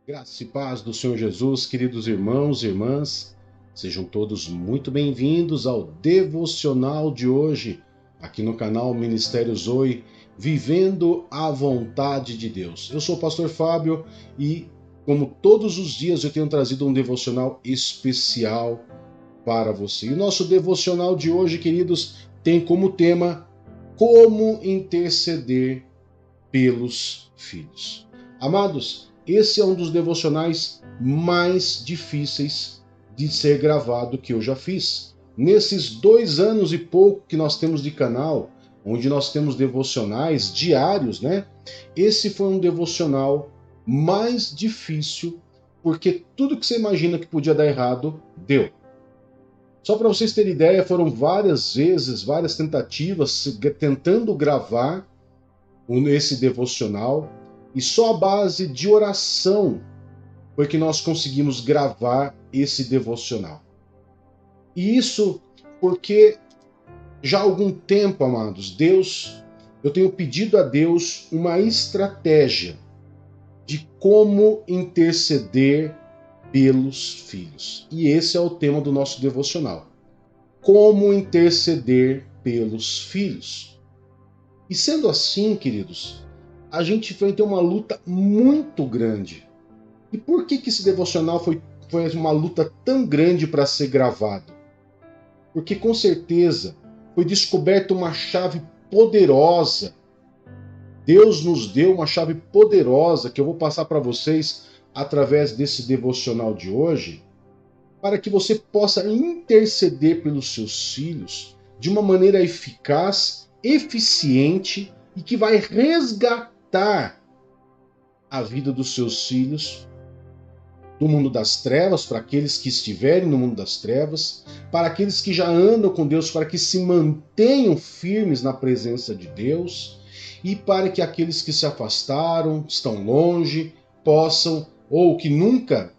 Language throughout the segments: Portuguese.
Graça e paz do Senhor Jesus, queridos irmãos e irmãs, sejam todos muito bem-vindos ao devocional de hoje, aqui no canal Ministério Zoe, Vivendo a Vontade de Deus. Eu sou o pastor Fábio e, como todos os dias, eu tenho trazido um devocional especial para você. E o nosso devocional de hoje, queridos, tem como tema Como interceder pelos filhos. Amados, esse é um dos devocionais mais difíceis de ser gravado que eu já fiz. Nesses 2 anos e pouco que nós temos de canal, onde nós temos devocionais diários, né? Esse foi um devocional mais difícil, porque tudo que você imagina que podia dar errado, deu. Só para vocês terem ideia, foram várias vezes, várias tentativas, tentando gravar esse devocional, e só a base de oração foi que nós conseguimos gravar esse devocional. E isso porque já há algum tempo, amados, eu tenho pedido a Deus uma estratégia de como interceder pelos filhos. E esse é o tema do nosso devocional. Como interceder pelos filhos. E sendo assim, queridos, a gente vai ter uma luta muito grande. E por que esse devocional foi uma luta tão grande para ser gravado? Porque com certeza foi descoberta uma chave poderosa. Deus nos deu uma chave poderosa que eu vou passar para vocês através desse devocional de hoje, para que você possa interceder pelos seus filhos de uma maneira eficaz, eficiente e que vai resgatar a vida dos seus filhos do mundo das trevas, para aqueles que estiverem no mundo das trevas, para aqueles que já andam com Deus, para que se mantenham firmes na presença de Deus, e para que aqueles que se afastaram, estão longe, possam, ou que nunca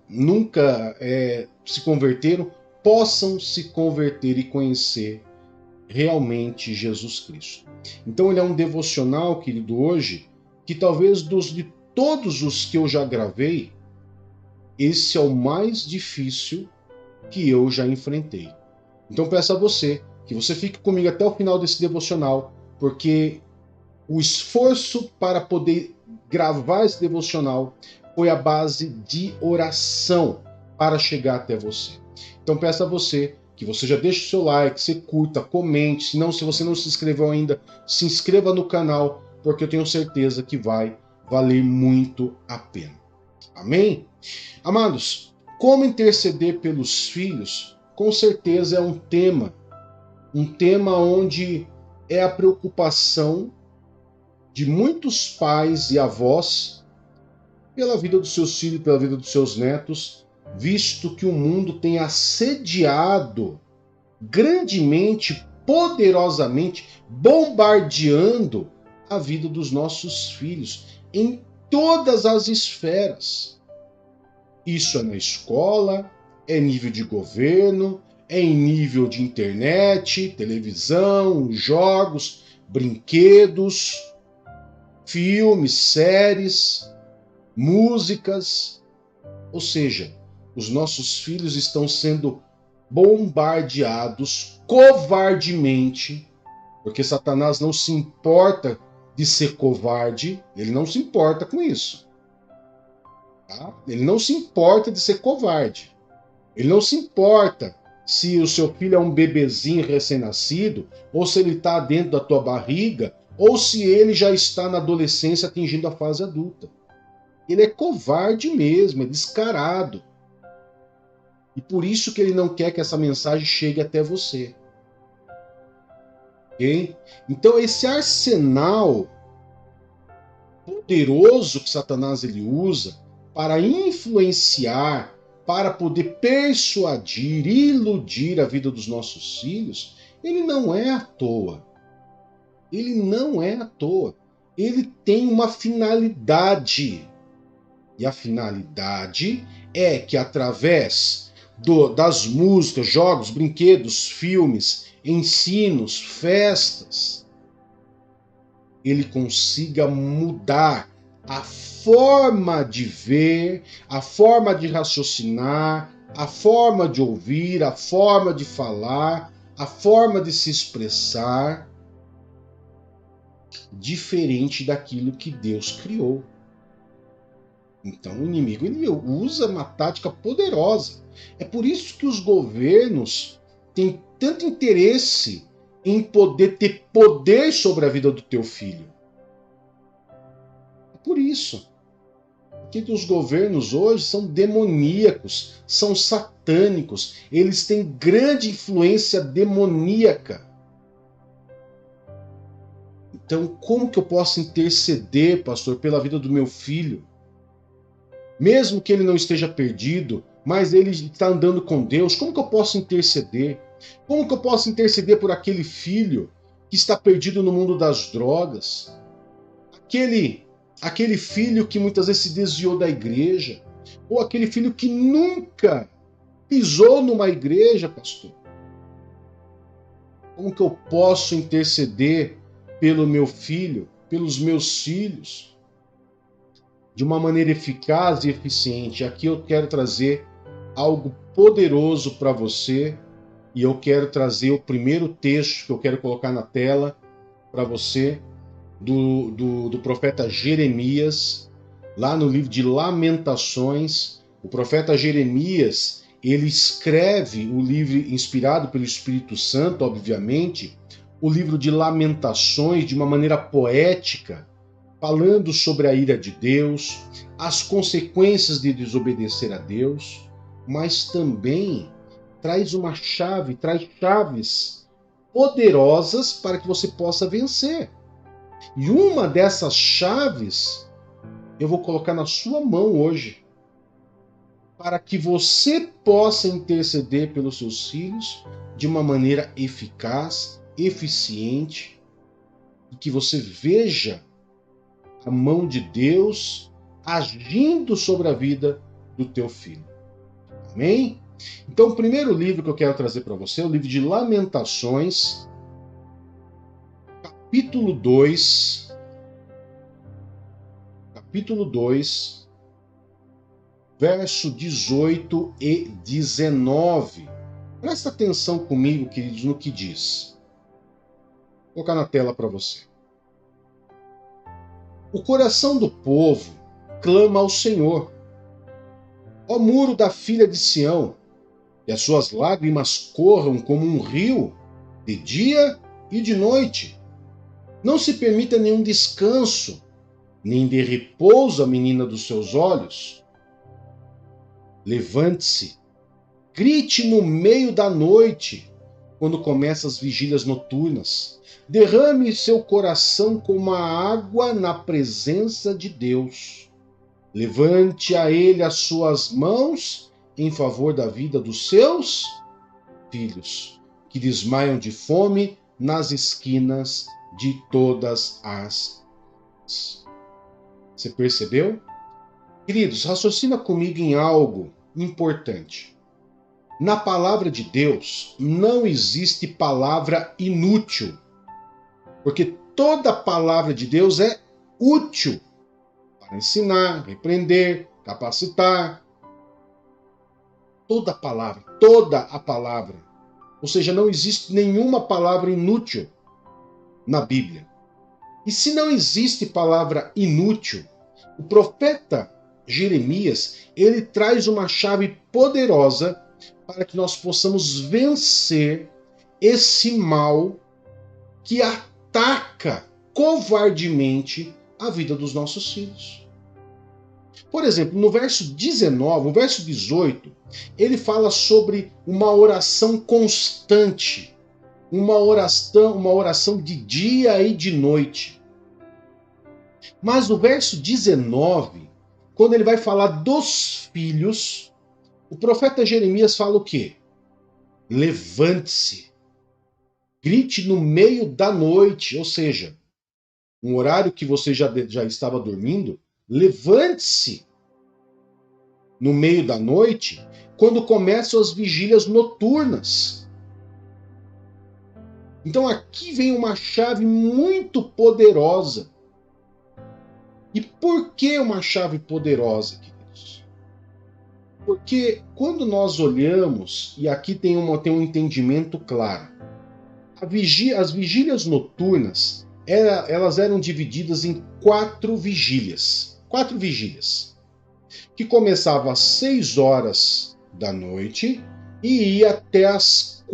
se converteram, possam se converter e conhecer realmente Jesus Cristo. Então ele é um devocional, querido, hoje, que talvez de todos os que eu já gravei, esse é o mais difícil que eu já enfrentei. Então peço a você que você fique comigo até o final desse devocional, porque o esforço para poder gravar esse devocional foi a base de oração para chegar até você. Então peço a você que você já deixe o seu like, você curta, comente. Se você não se inscreveu ainda, se inscreva no canal, porque eu tenho certeza que vai valer muito a pena. Amém? Amados, como interceder pelos filhos, com certeza é um tema onde é a preocupação de muitos pais e avós pela vida dos seus filhos, pela vida dos seus netos, visto que o mundo tem assediado grandemente, poderosamente, bombardeando a vida dos nossos filhos em todas as esferas. Isso é na escola, é nível de governo, é em nível de internet, televisão, jogos, brinquedos, filmes, séries, músicas. Ou seja, os nossos filhos estão sendo bombardeados covardemente, porque Satanás não se importa de ser covarde, ele não se importa com isso. Tá? Ele não se importa de ser covarde. Ele não se importa se o seu filho é um bebezinho recém-nascido, ou se ele está dentro da tua barriga, ou se ele já está na adolescência atingindo a fase adulta. Ele é covarde mesmo, é descarado. E por isso que ele não quer que essa mensagem chegue até você. Okay? Então esse arsenal poderoso que Satanás ele usa para influenciar, para poder persuadir, iludir a vida dos nossos filhos, ele não é à toa. Ele não é à toa. Ele tem uma finalidade. E a finalidade é que através das músicas, jogos, brinquedos, filmes, ensinos, festas, ele consiga mudar, a forma de ver, a forma de raciocinar, a forma de ouvir, a forma de falar, a forma de se expressar, diferente daquilo que Deus criou. Então o inimigo ele usa uma tática poderosa. É por isso que os governos têm tanto interesse em poder ter poder sobre a vida do teu filho. É por isso. Porque os governos hoje são demoníacos, são satânicos, eles têm grande influência demoníaca. Então, como que eu posso interceder, pastor, pela vida do meu filho? Mesmo que ele não esteja perdido, mas ele está andando com Deus, como que eu posso interceder? Como que eu posso interceder por aquele filho que está perdido no mundo das drogas? Aquele filho que muitas vezes se desviou da igreja, ou aquele filho que nunca pisou numa igreja, pastor. Como que eu posso interceder pelo meu filho, pelos meus filhos, de uma maneira eficaz e eficiente? Aqui eu quero trazer algo poderoso para você, e eu quero trazer o primeiro texto que eu quero colocar na tela para você, do profeta Jeremias, lá no livro de Lamentações. O profeta Jeremias, ele escreve o livro inspirado pelo Espírito Santo, obviamente, o livro de Lamentações de uma maneira poética, falando sobre a ira de Deus, as consequências de desobedecer a Deus, mas também traz chaves poderosas para que você possa vencer. E uma dessas chaves eu vou colocar na sua mão hoje, para que você possa interceder pelos seus filhos de uma maneira eficaz, eficiente, e que você veja a mão de Deus agindo sobre a vida do teu filho. Amém? Então, o primeiro livro que eu quero trazer para você é o livro de Lamentações, capítulo 2, verso 18 e 19. Presta atenção comigo, queridos, no que diz. Vou colocar na tela para você. O coração do povo clama ao Senhor. Ó muro da filha de Sião, e as suas lágrimas corram como um rio, de dia e de noite. Não se permita nenhum descanso, nem de repouso a menina dos seus olhos. Levante-se, grite no meio da noite, quando começam as vigílias noturnas. Derrame seu coração como a água na presença de Deus. Levante a ele as suas mãos em favor da vida dos seus filhos, que desmaiam de fome nas esquinas de todas as. Você percebeu? Queridos, raciocina comigo em algo importante. Na palavra de Deus não existe palavra inútil, porque toda palavra de Deus é útil para ensinar, repreender, capacitar. Toda a palavra. Ou seja, não existe nenhuma palavra inútil na Bíblia. E se não existe palavra inútil, o profeta Jeremias, ele traz uma chave poderosa para que nós possamos vencer esse mal que ataca covardemente a vida dos nossos filhos. Por exemplo, no verso 19, no verso 18, ele fala sobre uma oração constante, uma oração de dia e de noite. Mas no verso 19, quando ele vai falar dos filhos, o profeta Jeremias fala o quê? Levante-se, grite no meio da noite, ou seja, um horário que você já estava dormindo, levante-se no meio da noite, quando começam as vigílias noturnas. Então aqui vem uma chave muito poderosa. E por que uma chave poderosa, queridos? Porque quando nós olhamos, e aqui tem um entendimento claro, as vigílias noturnas, elas eram divididas em 4 vigílias. 4 vigílias. Que começava às 6 horas da noite e ia até às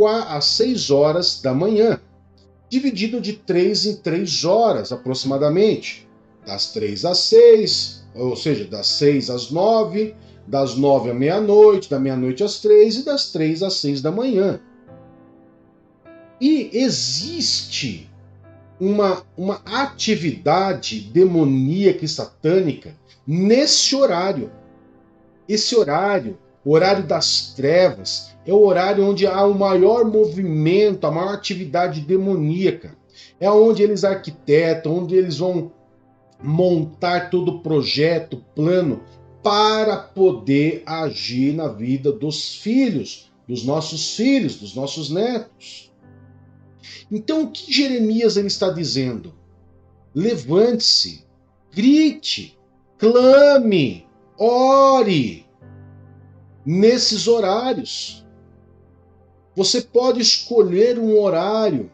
6 horas da manhã. Dividido de 3 em 3 horas, aproximadamente. Das 3 às 6, ou seja, das 6 às 9, das 9 à meia-noite, da meia-noite às 3 e das 3 às 6 da manhã. E existe uma atividade demoníaca e satânica nesse horário. Esse horário, o horário das trevas, é o horário onde há o maior movimento, a maior atividade demoníaca. É onde eles arquitetam, onde eles vão montar todo o projeto, plano, para poder agir na vida dos filhos, dos nossos netos. Então, o que Jeremias ele está dizendo? Levante-se, grite, clame, ore nesses horários. Você pode escolher um horário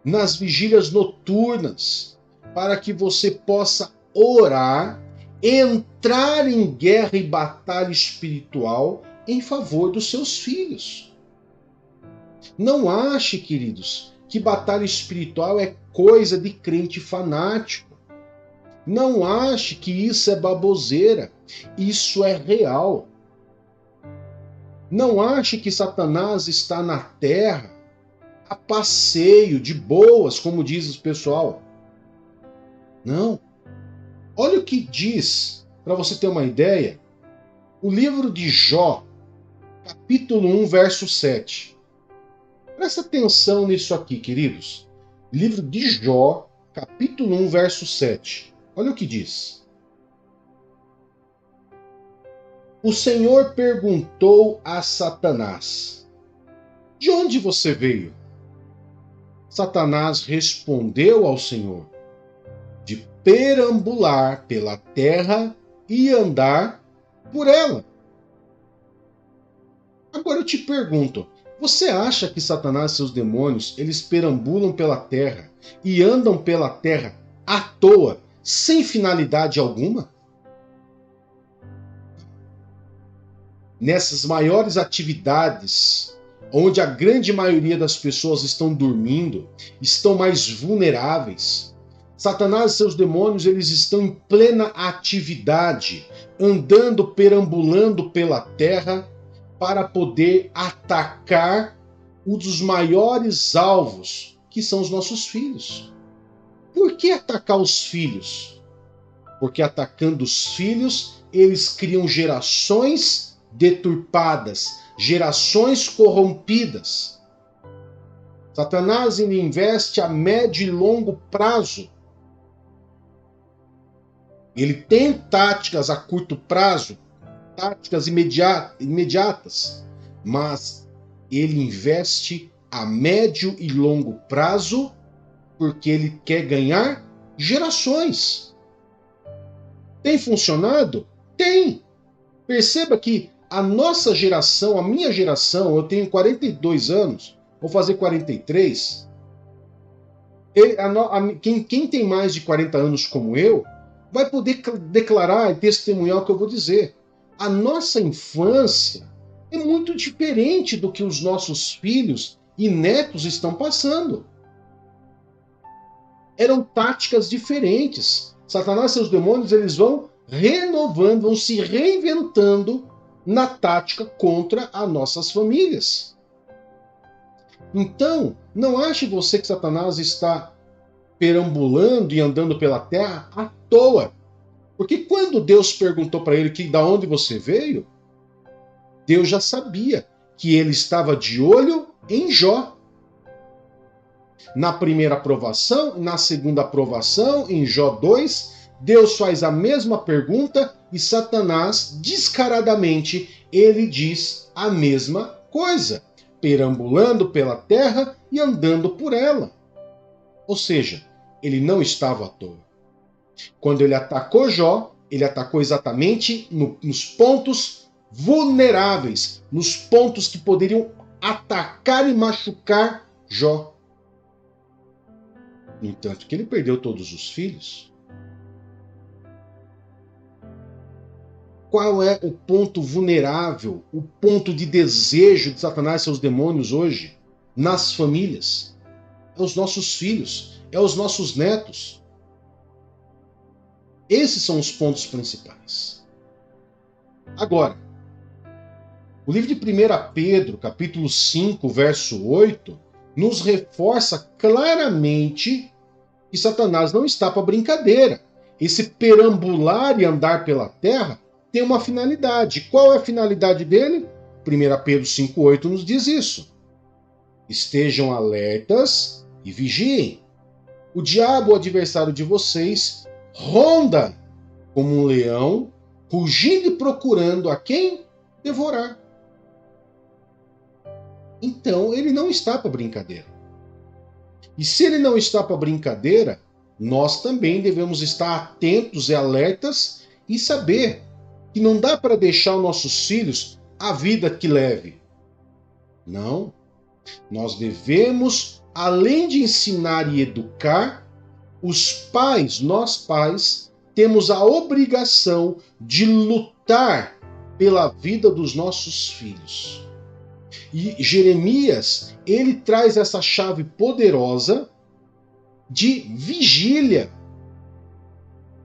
nas vigílias noturnas para que você possa orar, entrar em guerra e batalha espiritual em favor dos seus filhos. Não ache, queridos, que batalha espiritual é coisa de crente fanático. Não ache que isso é baboseira. Isso é real. Não ache que Satanás está na terra a passeio, de boas, como diz o pessoal. Não. Olha o que diz, para você ter uma ideia, o livro de Jó, capítulo 1, verso 7. Presta atenção nisso aqui, queridos. Livro de Jó, capítulo 1, verso 7. Olha o que diz. O Senhor perguntou a Satanás: de onde você veio? Satanás respondeu ao Senhor: de perambular pela terra e andar por ela. Agora eu te pergunto, você acha que Satanás e seus demônios, eles perambulam pela terra e andam pela terra à toa, sem finalidade alguma? Nessas maiores atividades, onde a grande maioria das pessoas estão dormindo, estão mais vulneráveis, Satanás e seus demônios, eles estão em plena atividade, andando, perambulando pela terra, para poder atacar um dos maiores alvos, que são os nossos filhos. Por que atacar os filhos? Porque atacando os filhos, eles criam gerações deturpadas, gerações corrompidas. Satanás investe a médio e longo prazo. Ele tem táticas a curto prazo, táticas imediatas, mas ele investe a médio e longo prazo porque ele quer ganhar gerações. Tem funcionado? Tem. Perceba que a nossa geração, a minha geração, eu tenho 42 anos, vou fazer 43. Quem tem mais de 40 anos como eu, vai poder declarar e testemunhar o que eu vou dizer. A nossa infância é muito diferente do que os nossos filhos e netos estão passando. Eram táticas diferentes. Satanás e seus demônios, eles vão renovando, vão se reinventando na tática contra as nossas famílias. Então, não ache você que Satanás está perambulando e andando pela terra à toa. Porque quando Deus perguntou para ele da onde você veio, Deus já sabia que ele estava de olho em Jó. Na primeira aprovação, na segunda aprovação, em Jó 2, Deus faz a mesma pergunta e Satanás, descaradamente, ele diz a mesma coisa, perambulando pela terra e andando por ela. Ou seja, ele não estava à toa. Quando ele atacou Jó, ele atacou exatamente nos pontos vulneráveis, nos pontos que poderiam atacar e machucar Jó. No entanto, que ele perdeu todos os filhos. Qual é o ponto vulnerável, o ponto de desejo de Satanás e seus demônios hoje nas famílias? É os nossos filhos, é os nossos netos. Esses são os pontos principais. Agora, o livro de 1 Pedro, capítulo 5, verso 8, nos reforça claramente que Satanás não está para brincadeira. Esse perambular e andar pela terra tem uma finalidade. Qual é a finalidade dele? 1 Pedro 5,8 nos diz isso. Estejam alertas e vigiem. O diabo, o adversário de vocês, ronda como um leão, rugindo e procurando a quem devorar. Então, ele não está para brincadeira. E se ele não está para brincadeira, nós também devemos estar atentos e alertas e saber que não dá para deixar os nossos filhos a vida que leve. Não. Nós devemos, além de ensinar e educar, os pais, nós pais, temos a obrigação de lutar pela vida dos nossos filhos. E Jeremias, ele traz essa chave poderosa de vigília.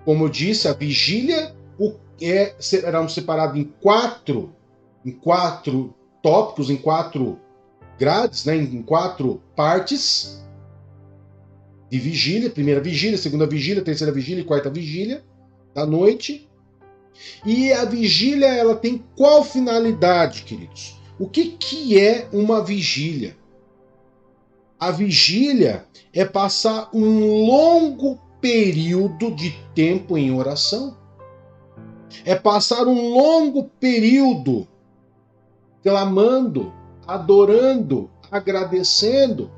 Como eu disse, a vigília será separado em quatro tópicos, em 4 grades, né, em 4 partes de vigília. Primeira vigília, segunda vigília, terceira vigília e quarta vigília da noite. E a vigília, ela tem qual finalidade, queridos? O que é uma vigília? A vigília é passar um longo período de tempo em oração. É passar um longo período clamando, adorando, agradecendo.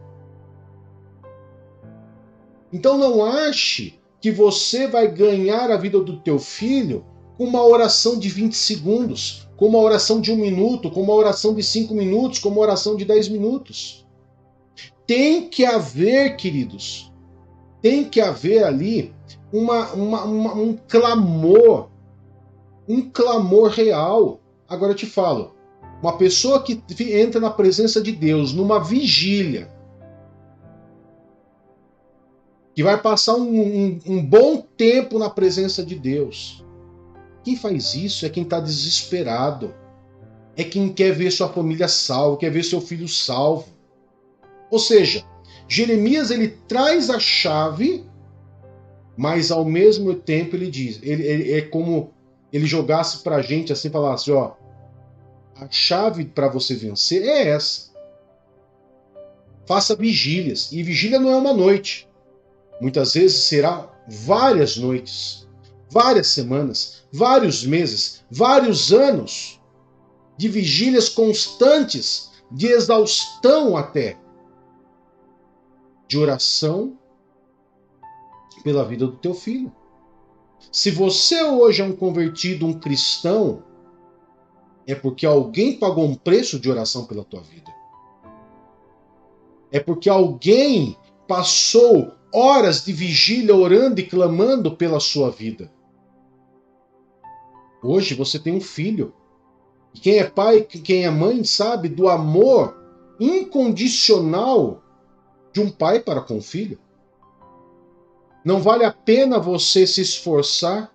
Então não ache que você vai ganhar a vida do teu filho com uma oração de 20 segundos, com uma oração de 1 minuto, com uma oração de 5 minutos, com uma oração de 10 minutos. Tem que haver, queridos, tem que haver ali um clamor real. Agora eu te falo, uma pessoa que entra na presença de Deus numa vigília, que vai passar um bom tempo na presença de Deus, quem faz isso é quem está desesperado, é quem quer ver sua família salva, quer ver seu filho salvo. Ou seja, Jeremias, ele traz a chave, mas ao mesmo tempo ele diz, ele é como ele jogasse para a gente assim, falasse, ó, a chave para você vencer é essa. Faça vigílias. E vigília não é uma noite. Muitas vezes será várias noites, várias semanas, vários meses, vários anos de vigílias constantes, de exaustão até, de oração pela vida do teu filho. Se você hoje é um convertido, um cristão, é porque alguém pagou um preço de oração pela tua vida. É porque alguém passou horas de vigília orando e clamando pela sua vida. Hoje você tem um filho. E quem é pai, quem é mãe, sabe do amor incondicional de um pai para com o filho. Não vale a pena você se esforçar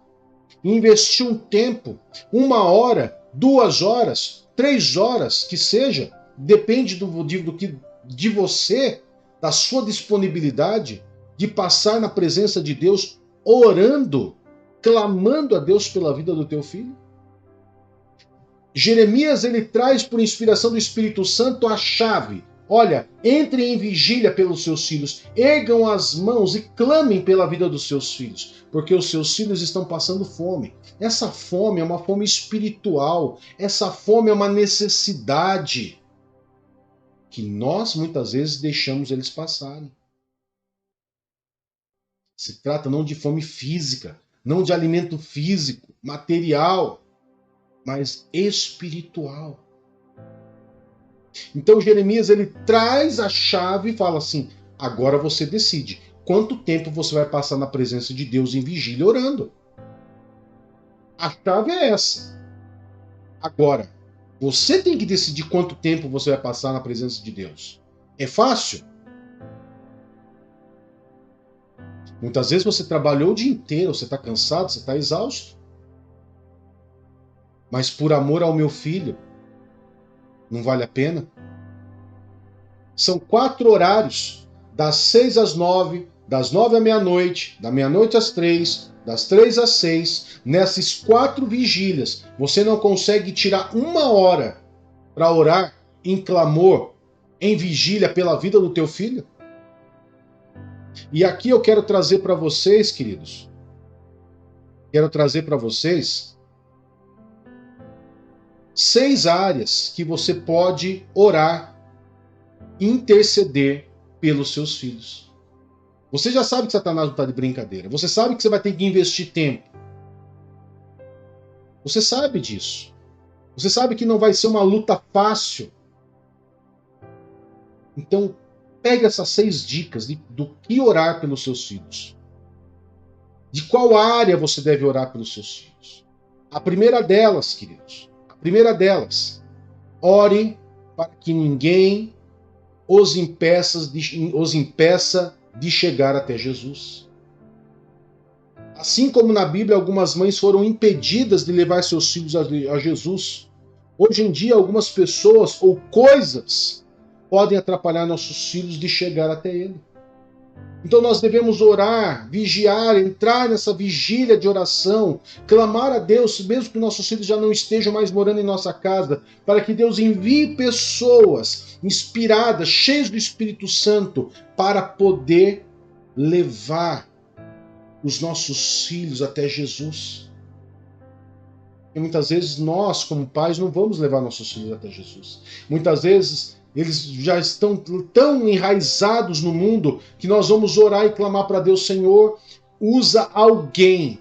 e investir um tempo, 1 hora, 2 horas, 3 horas, que seja, depende de você, da sua disponibilidade de passar na presença de Deus, orando, clamando a Deus pela vida do teu filho. Jeremias, ele traz por inspiração do Espírito Santo a chave. Olha, entrem em vigília pelos seus filhos, ergam as mãos e clamem pela vida dos seus filhos, porque os seus filhos estão passando fome. Essa fome é uma fome espiritual, essa fome é uma necessidade que nós muitas vezes deixamos eles passarem. Se trata não de fome física, não de alimento físico, material, mas espiritual. Então Jeremias ele traz a chave e fala assim: agora você decide quanto tempo você vai passar na presença de Deus em vigília orando. A chave é essa. Agora, você tem que decidir quanto tempo você vai passar na presença de Deus. É fácil? Muitas vezes você trabalhou o dia inteiro, você está cansado, você está exausto. Mas por amor ao meu filho, não vale a pena? São 4 horários, das 6 às 9, das 9 à meia-noite, da meia-noite às 3, das 3 às 6. Nessas 4 vigílias, você não consegue tirar 1 hora para orar em clamor, em vigília pela vida do teu filho? E aqui eu quero trazer para vocês, queridos, quero trazer para vocês 6 áreas que você pode orar, interceder pelos seus filhos. Você já sabe que Satanás não está de brincadeira. Você sabe que você vai ter que investir tempo. Você sabe disso. Você sabe que não vai ser uma luta fácil. Então, pega essas 6 dicas do que orar pelos seus filhos. De qual área você deve orar pelos seus filhos. A primeira delas, queridos, ore para que ninguém os impeça de chegar até Jesus. Assim como na Bíblia algumas mães foram impedidas de levar seus filhos a Jesus, hoje em dia algumas pessoas ou coisas podem atrapalhar nossos filhos de chegar até Ele. Então nós devemos orar, vigiar, entrar nessa vigília de oração, clamar a Deus, mesmo que nossos filhos já não estejam mais morando em nossa casa, para que Deus envie pessoas inspiradas, cheias do Espírito Santo, para poder levar os nossos filhos até Jesus. E muitas vezes nós, como pais, não vamos levar nossos filhos até Jesus. Muitas vezes eles já estão tão enraizados no mundo que nós vamos orar e clamar para Deus: Senhor, usa alguém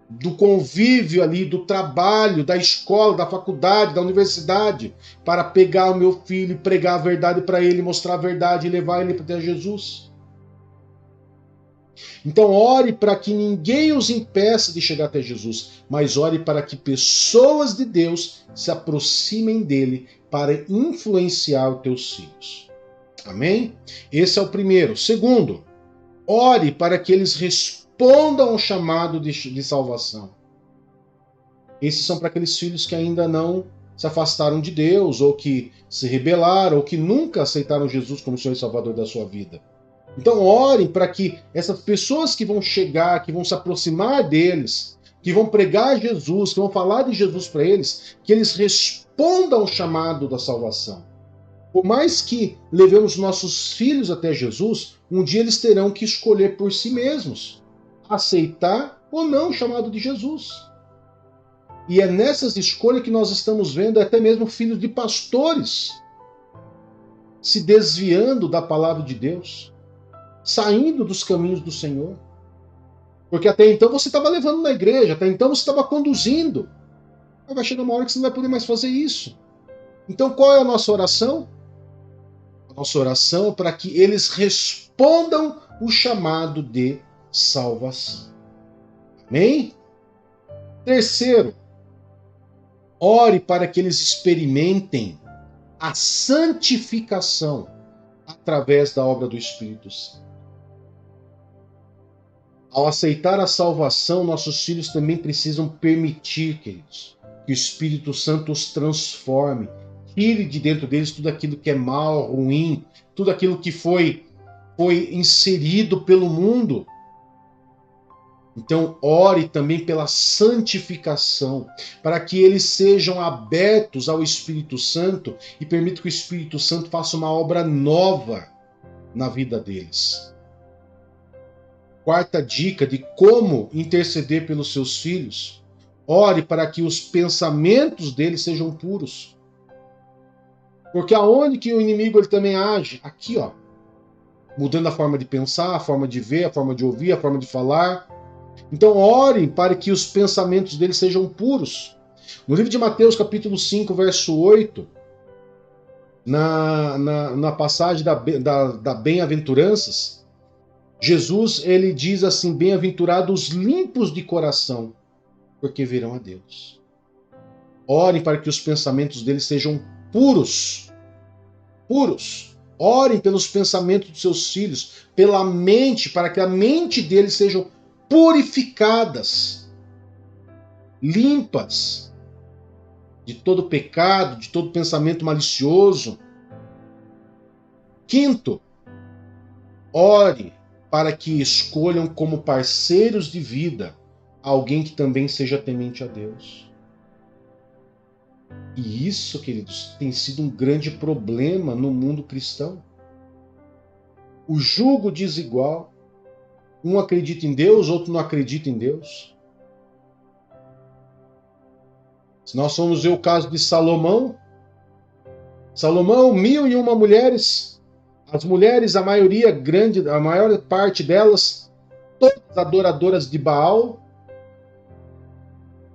do convívio ali, do trabalho, da escola, da faculdade, da universidade, para pegar o meu filho e pregar a verdade para ele, mostrar a verdade e levar ele até Jesus. Então ore para que ninguém os impeça de chegar até Jesus, mas ore para que pessoas de Deus se aproximem dele para influenciar os teus filhos. Amém? Esse é o primeiro. Segundo, ore para que eles respondam ao chamado de salvação. Esses são para aqueles filhos que ainda não se afastaram de Deus, ou que se rebelaram, ou que nunca aceitaram Jesus como Senhor e Salvador da sua vida. Então orem para que essas pessoas que vão chegar, que vão se aproximar deles, que vão pregar Jesus, que vão falar de Jesus para eles, que eles respondam ao chamado da salvação. Por mais que levemos nossos filhos até Jesus, um dia eles terão que escolher por si mesmos, aceitar ou não o chamado de Jesus. E é nessas escolhas que nós estamos vendo até mesmo filhos de pastores se desviando da palavra de Deus, saindo dos caminhos do Senhor. Porque até então você estava levando na igreja, até então você estava conduzindo. Mas vai chegar uma hora que você não vai poder mais fazer isso. Então qual é a nossa oração? A nossa oração é para que eles respondam o chamado de salvação. Amém? Terceiro, ore para que eles experimentem a santificação através da obra do Espírito Santo. Ao aceitar a salvação, nossos filhos também precisam permitir, queridos, que o Espírito Santo os transforme, tire de dentro deles tudo aquilo que é mal, ruim, tudo aquilo que foi inserido pelo mundo. Então, ore também pela santificação, para que eles sejam abertos ao Espírito Santo e permita que o Espírito Santo faça uma obra nova na vida deles. Quarta dica de como interceder pelos seus filhos: ore para que os pensamentos deles sejam puros. Porque aonde que o inimigo ele também age? Aqui, ó. mudando a forma de pensar, a forma de ver, a forma de ouvir, a forma de falar. Então orem para que os pensamentos deles sejam puros. No livro de Mateus, capítulo 5, verso 8, na passagem da bem-aventuranças, Jesus ele diz assim: bem-aventurados os limpos de coração, porque verão a Deus. Orem para que os pensamentos deles sejam puros. Puros. Orem pelos pensamentos dos seus filhos, pela mente, para que a mente deles sejam purificadas, limpas de todo pecado, de todo pensamento malicioso. Quinto, ore para que escolham como parceiros de vida alguém que também seja temente a Deus. E isso, queridos, tem sido um grande problema no mundo cristão. O jugo desigual. Um acredita em Deus, outro não acredita em Deus. Se nós formos ver o caso de Salomão, 1.001 mulheres. As mulheres, a maioria grande, a maior parte delas, todas adoradoras de Baal,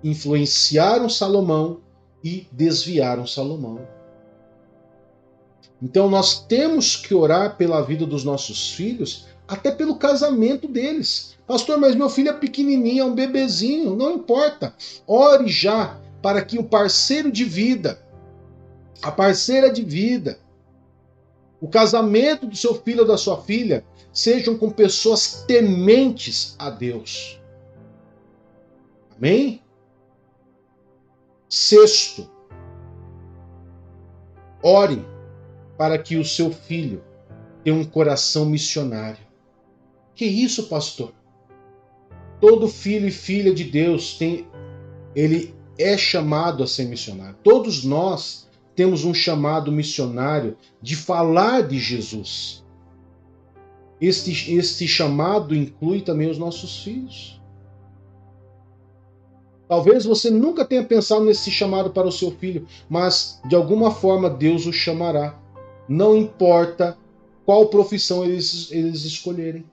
influenciaram Salomão e desviaram Salomão. Então nós temos que orar pela vida dos nossos filhos, até pelo casamento deles. Pastor, mas meu filho é pequenininho, é um bebezinho, não importa. Ore já para que o parceiro de vida, a parceira de vida, o casamento do seu filho ou da sua filha sejam com pessoas tementes a Deus. Amém? Sexto, ore para que o seu filho tenha um coração missionário. Que isso, pastor? Todo filho e filha de Deus ele é chamado a ser missionário. Todos nós temos um chamado missionário de falar de Jesus. Este chamado inclui também os nossos filhos. Talvez você nunca tenha pensado nesse chamado para o seu filho, mas de alguma forma Deus o chamará. Não importa qual profissão eles escolherem.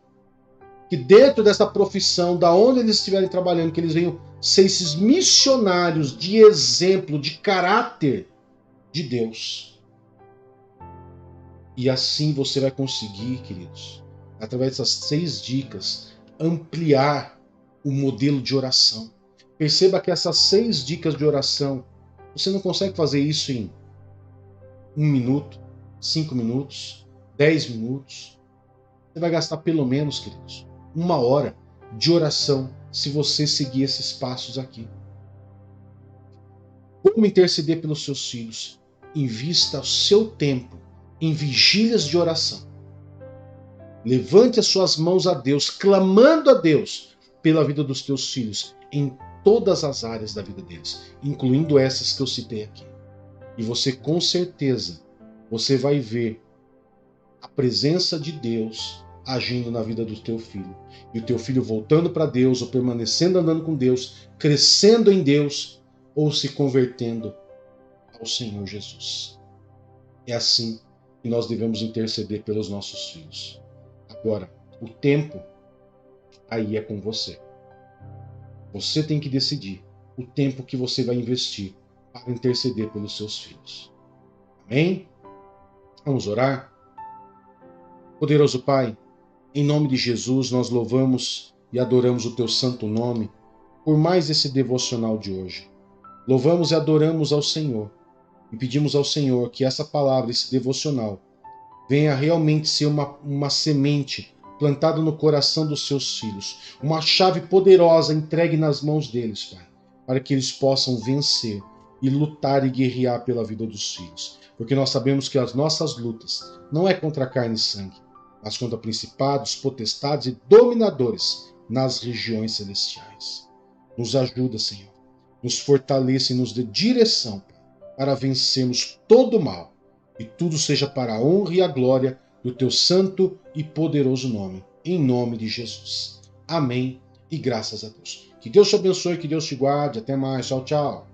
Que dentro dessa profissão, da onde eles estiverem trabalhando, que eles venham ser esses missionários de exemplo, de caráter de Deus. E assim você vai conseguir, queridos, através dessas 6 dicas, ampliar o modelo de oração. Perceba que essas 6 dicas de oração, você não consegue fazer isso em 1 minuto, 5 minutos, 10 minutos. Você vai gastar pelo menos, queridos, 1 hora de oração se você seguir esses passos aqui. Como interceder pelos seus filhos? Invista o seu tempo em vigílias de oração. Levante as suas mãos a Deus, clamando a Deus pela vida dos teus filhos em todas as áreas da vida deles, incluindo essas que eu citei aqui. E você, com certeza, você vai ver a presença de Deus agindo na vida do teu filho. E o teu filho voltando para Deus, ou permanecendo andando com Deus, crescendo em Deus, ou se convertendo ao Senhor Jesus. É assim que nós devemos interceder pelos nossos filhos. Agora, o tempo aí é com você. Você tem que decidir o tempo que você vai investir para interceder pelos seus filhos. Amém? Vamos orar? Poderoso Pai, em nome de Jesus, nós louvamos e adoramos o teu santo nome por mais esse devocional de hoje. Louvamos e adoramos ao Senhor e pedimos ao Senhor que essa palavra, esse devocional, venha realmente ser uma semente plantada no coração dos seus filhos, uma chave poderosa entregue nas mãos deles, Pai, para que eles possam vencer e lutar e guerrear pela vida dos filhos. Porque nós sabemos que as nossas lutas não é contra carne e sangue, mas contra principados, potestades e dominadores nas regiões celestiais. Nos ajuda, Senhor. Nos fortaleça e nos dê direção, Pai, para vencermos todo o mal. E tudo seja para a honra e a glória do teu santo e poderoso nome. Em nome de Jesus. Amém e graças a Deus. Que Deus te abençoe, que Deus te guarde. Até mais. Tchau, tchau.